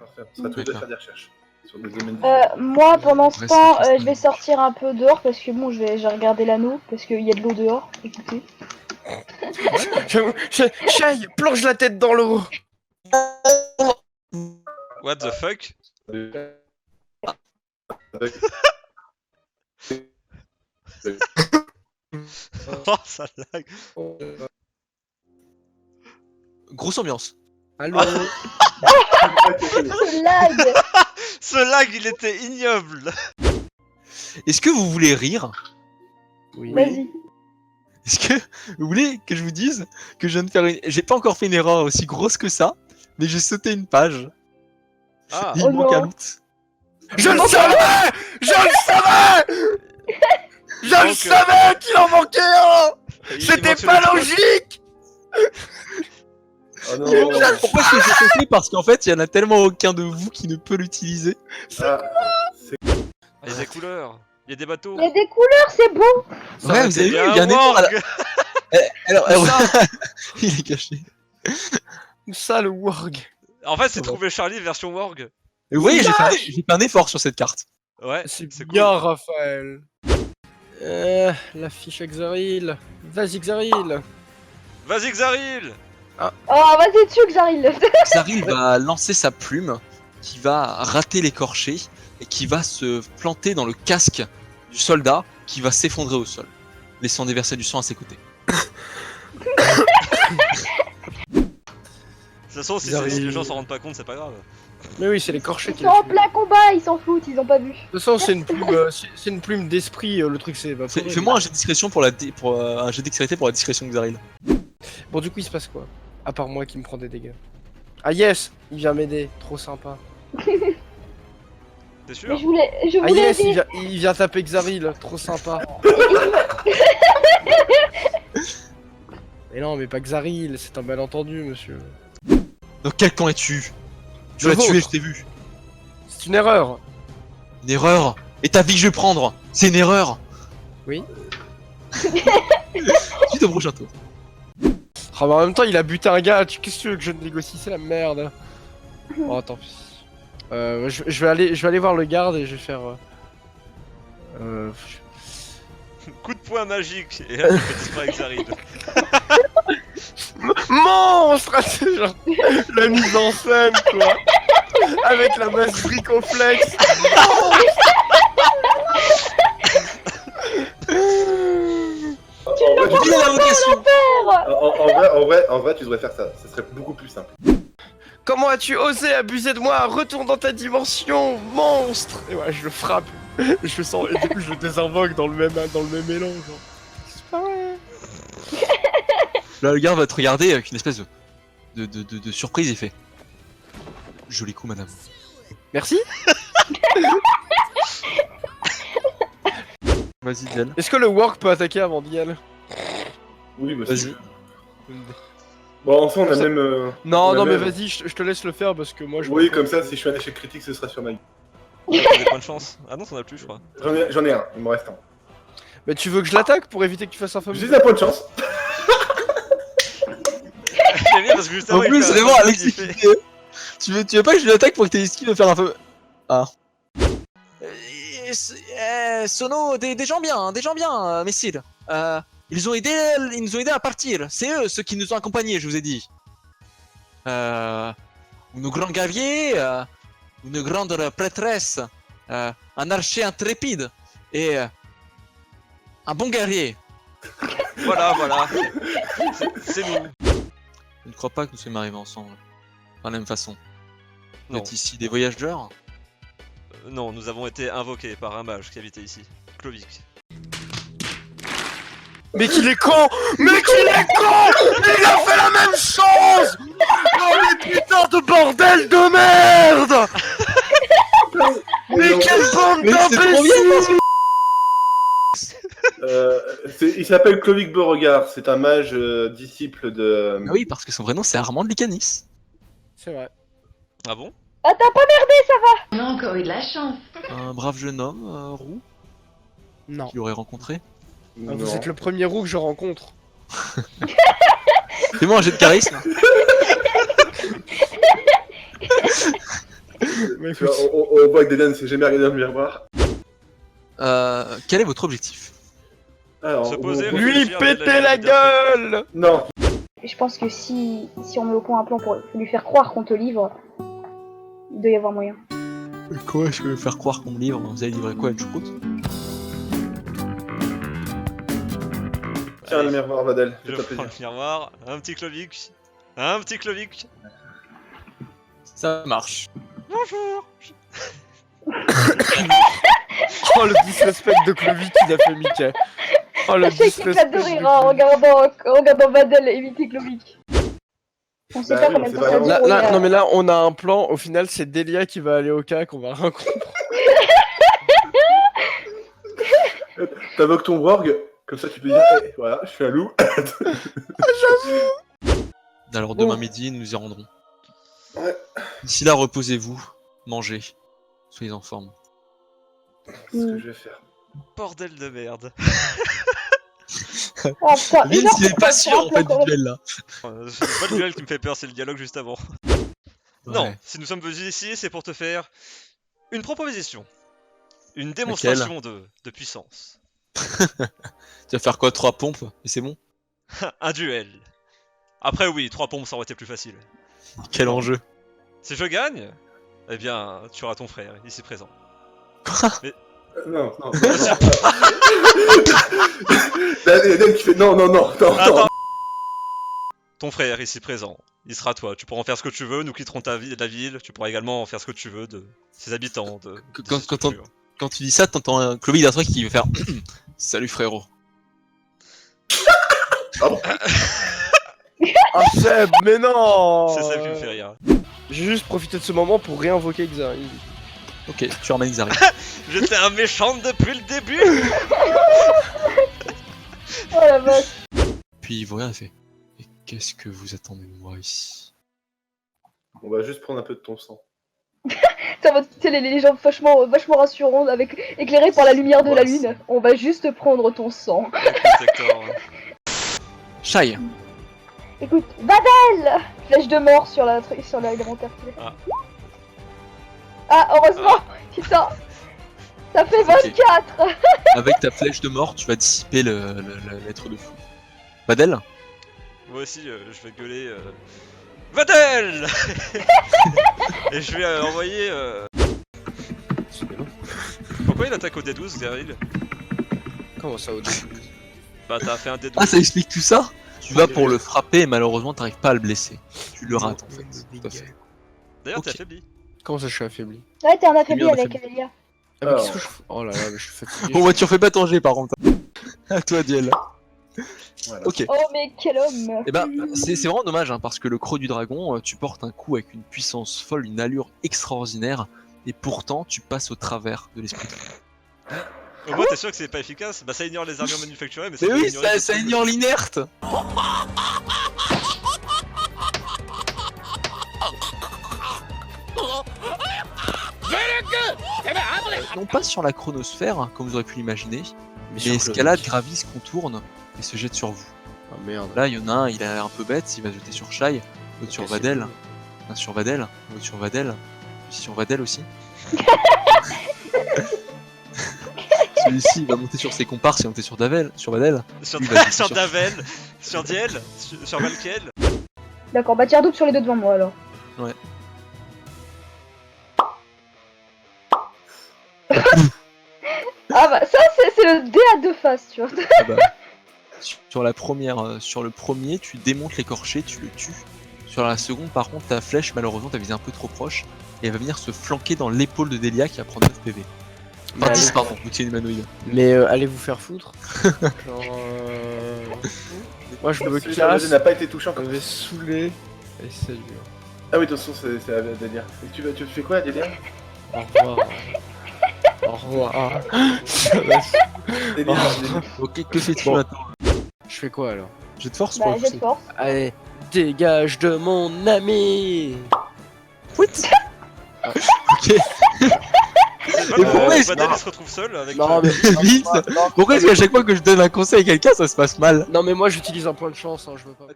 Parfait. On sera tous deux à faire des recherches sur le domaine. Moi, pendant ce Ouais, temps, c'est je vais sortir un peu dehors parce que bon, j'ai regardé l'anneau parce qu'il y a de l'eau dehors. Écoutez. Chai, plonge la tête dans l'eau. What the fuck? Oh, ça lag. Grosse ambiance. Allô. Ce lag. Ce lag, il était ignoble. Est-ce que vous voulez rire? Oui. Vas-y. Est-ce que vous voulez que je vous dise que je viens de faire une... J'ai pas encore fait une erreur aussi grosse que ça, mais j'ai sauté une page. Ah, Il Oh manque un non. loot. Je le savais. Je le savais. Je le savais qu'il en manquait un. C'était pas logique. Oh non. Pourquoi est-ce que j'ai sauté? Parce qu'en fait, il y en a tellement aucun de vous qui ne peut l'utiliser. Ah, il y a des couleurs. Il y a des bateaux. Il y a des couleurs, c'est beau. Ça Ouais, aurait vous été avez vu, bien il y a un étang à la- warg. Alors, il est caché. Ça le warg. En fait, c'est Ouais. trouver Charlie version warg. Et vous voyez, j'ai fait un effort sur cette carte. Ouais, C'est c'est bien, cool. Raphaël. La fiche Xaril. Vas-y, Xaril. Vas-y, Xaril. Oh, vas-y dessus, Xaril. Xaril va lancer sa plume, qui va rater l'écorché, et qui va se planter dans le casque du soldat, qui va s'effondrer au sol, laissant déverser du sang à ses côtés. De toute façon, si Xaril. les gens s'en rendent pas compte, c'est pas grave. Mais oui, c'est l'écorché Ils qui sont l'a en tué. plein combat, ils s'en foutent, ils ont pas vu. De toute façon, c'est une plume, c'est une plume d'esprit. Le truc, c'est. Bah, Fais-moi un jet de discrétion pour un jet de dextérité pour la discrétion de Xaril. Bon, du coup, il se passe quoi? À part moi qui me prend des dégâts. Ah yes, il vient m'aider. Trop sympa. T'es sûr? Mais je Ah voulais yes, aider. il vient taper Xaril. Trop sympa. Mais non, mais pas Xaril. C'est un malentendu, monsieur. Dans quel camp es-tu? Tu Le l'as tué, vôtre. je t'ai vu. C'est une erreur. Une erreur. Et ta vie que je vais prendre, c'est une erreur. Oui. Suite au prochain tour. Ah, mais en même temps, il a buté un gars. Qu'est-ce que tu veux que je négocie? C'est la merde. Oh, tant pis. Je vais aller voir le garde et je vais faire. Coup de poing magique. Et là, tu fais disparaître Xaril. Monstre! C'est genre la mise en scène, quoi. Avec la masse bricoflex. Il a la vocation. en vrai, tu devrais faire ça. Ce serait beaucoup plus simple. Comment as-tu osé abuser de moi? Retourne dans ta dimension, monstre! Et ouais, je le frappe. Je sens, et du coup, je le désinvoque dans le même élan, genre. C'est pas vrai. Là, le gars va te regarder avec une espèce de surprise et fait. Joli coup, madame. Merci. Vas-y, Diane. Est-ce que le work peut attaquer avant Dial? Oui, bah Vas-y. Bon, enfin, on a Ça- même. Non, on a non, mais même- vas-y, je te laisse le faire parce que moi je. Oui, comme ça, si je fais un échec critique, ce sera sur ma gueule. T'as des points de chance. Ah non, t'en as plus, je crois. J'en ai un, il me reste un. Mais tu veux que je l'attaque pour éviter que tu fasses un fameux. J'ai un point de chance. J'aime bien parce que juste En avant, il plus, fait un vraiment, truc, Alex, il fait- tu veux pas que je l'attaque pour que t'aies esquive de faire un peu. Ah. Sono, des gens bien, messieurs. Ils nous ont aidés à partir. C'est eux ceux qui nous ont accompagnés, je vous ai dit. Une grande gavier, une grande prêtresse, un archer intrépide et un bon guerrier. Voilà, voilà. C'est nous. Je ne crois pas que nous sommes arrivés ensemble. De la même façon. Vous Non. êtes ici des voyageurs? Non, nous avons été invoqués par un mage qui habitait ici. Clovic. Mais qu'il est con! Mais qu'il est con! Il a fait la même chose! Oh mais putain de bordel de merde! Mais quelle bande Mais c'est trop bien parce que... Il s'appelle Clovic Beauregard, c'est un mage disciple de. Ah oui, parce que son vrai nom c'est Armand de Licanis. C'est vrai. Ah bon? Ah, t'as pas merdé, ça va. On a encore eu de la chance. Un brave jeune homme, roux, Non. qu'il aurait rencontré. Ah, vous êtes le premier roux que je rencontre. Fais-moi un jet de charisme. Mais Tu vois, on voit que Delia ne s'est jamais regardé dans le miroir. Quel est votre objectif? Alors, Se poser, on- Lui réfléchir, péter la la liberté. gueule. Non, Je pense que si on met au point un plan pour lui faire croire qu'on te livre, il doit y avoir moyen. Quoi? Je peux faire croire qu'on me livre. Vous allez livrer quoi, une choucroute? tiens le miroir, Vadel, Je fais-toi prends plaisir. le miroir, un petit Clovic. Un petit Clovic. Ça marche. Bonjour. Oh le disrespect de Clovis qu'il a fait Mickey. Oh le Je sais qu'il éclate de disrespect. rire en regardant Vadel éviter Clovic. On sait Bah pas oui, combien on de sait temps pas ça vraiment. dure. Là, non mais là on a un plan, au final c'est Delia qui va aller au CAC, qu'on va rencontrer. T'invoques ton Worg, comme ça tu peux dire, hey, voilà, je suis un loup. Alors demain midi, nous y rendrons. Ouais. D'ici là, reposez-vous, mangez, soyez en forme. C'est ce que je vais faire. Bordel de merde. Oh putain, Vince, une heure il est pour pas faire sûr un en plan fait quand du même. duel là. C'est pas le duel qui me fait peur, c'est le dialogue juste avant. Non, Ouais. si nous sommes venus ici, c'est pour te faire une proposition. Une démonstration de puissance. Tu vas faire quoi? 3 pompes? Et c'est bon? Un duel. Après oui, 3 pompes ça aurait été plus facile. Quel enjeu? Si je gagne, eh bien tu auras ton frère ici présent. Quoi? Non, non, non. Daniel qui fait non, non, non, non, Attends. non. Ton frère ici présent, il sera toi. Tu pourras en faire ce que tu veux, nous quitterons la ville, tu pourras également en faire ce que tu veux de ses habitants, de Quand- ses quand- structures. Quand tu dis ça, t'entends un Chloé d'un truc qui veut faire Salut frérot. Ah Seb, mais non. C'est ça qui me fait rire. J'ai juste profité de ce moment pour réinvoquer Xari. Ok, tu ramènes Zari. J'étais un méchant depuis le début. Oh la vache. Puis il vous regarde et fait et qu'est-ce que vous attendez de moi ici? On va juste prendre un peu de ton sang. Ça va, tu sais, les gens vachement rassurants, avec, éclairés par la lumière de la lune. On va juste prendre ton sang. Protector. Shai, Écoute, Vadel! Flèche de mort sur l'élémentaire. Ah. Ah, heureusement! Putain! Ça fait 24! avec ta flèche de mort, tu vas dissiper la lettre de fou. Badel? Moi aussi, je vais gueuler. Vadel. Et je vais envoyer. Pourquoi il attaque au D12, Daryl? Comment ça au début? Bah t'as fait un D12. Ah, ça explique tout ça? Tu vas pour le frapper et malheureusement t'arrives pas à le blesser. Tu le rates en fait. Tout à fait. D'ailleurs, Ok. t'es affaibli. Comment ça je suis affaibli? Ouais, t'es un affaibli Lui, on a avec fait- Elia. Ah mais qu'est-ce que je fais? Oh là là, mais je suis fatigué. Bon, bah tu refais pas ton jet par contre. À toi, Diel. Voilà. Ok. Oh, mais quel homme! Et ben, c'est vraiment dommage hein, parce que le creux du dragon, tu portes un coup avec une puissance folle, une allure extraordinaire, et pourtant tu passes au travers de l'esprit. Au moins, t'es sûr que c'est pas efficace? Bah ça ignore les armures manufacturées, mais ça Mais peut oui, ignorer ça tout. ignore l'inerte. Non pas sur la chronosphère, comme vous aurez pu l'imaginer, mais escalade, gravisse, contourne et se jette sur vous. Ah merde. Là, il y en a un, il a l'air un peu bête, il va se jeter sur Shai, l'autre sur Ok, Vadel, un sur Vadel, l'autre sur Vadel, puis sur Vadel aussi. Celui-ci, il va monter sur ses comparses et monter sur Vadel. Sur, Lui, vas-y, sur sur- Davel, sur Diel, sur Valkiel. D'accord, bah tire double sur les deux devant moi alors. Ouais. Ah bah, ça, c'est le dé à deux faces, tu vois. Ah bah, sur la première, sur le premier, tu démontes l'écorché, tu le tues. Sur la seconde, par contre, ta flèche, malheureusement, t'as visé un peu trop proche, et elle va venir se flanquer dans l'épaule de Delia qui va prendre 9 PV. Mais Enfin 10, allez- pardon, vous tirez humanoïde. Mais allez vous faire foutre. Genre, moi je me Celui sur le casse. dé n'a pas été touché encore. Je vais saouler. Et salut. Ah oui, attention, c'est à délire. Et tu fais quoi, délire? Au revoir. Au revoir. Ça va se- Délire, Oh. délire. Ok, que fais-tu Bon. maintenant? Je fais quoi alors? Jet de force Bah, pour le jet de pousser. force. Allez, dégage de mon ami. Pouit. Ok. C'est Mais pas pourquoi que est-ce- Vadel non. il se retrouve seul avec. Non mais Vite. Pourquoi est-ce qu'à chaque fois que je donne un conseil à quelqu'un, ça se passe mal? non mais moi j'utilise un point de chance, hein, je veux pas.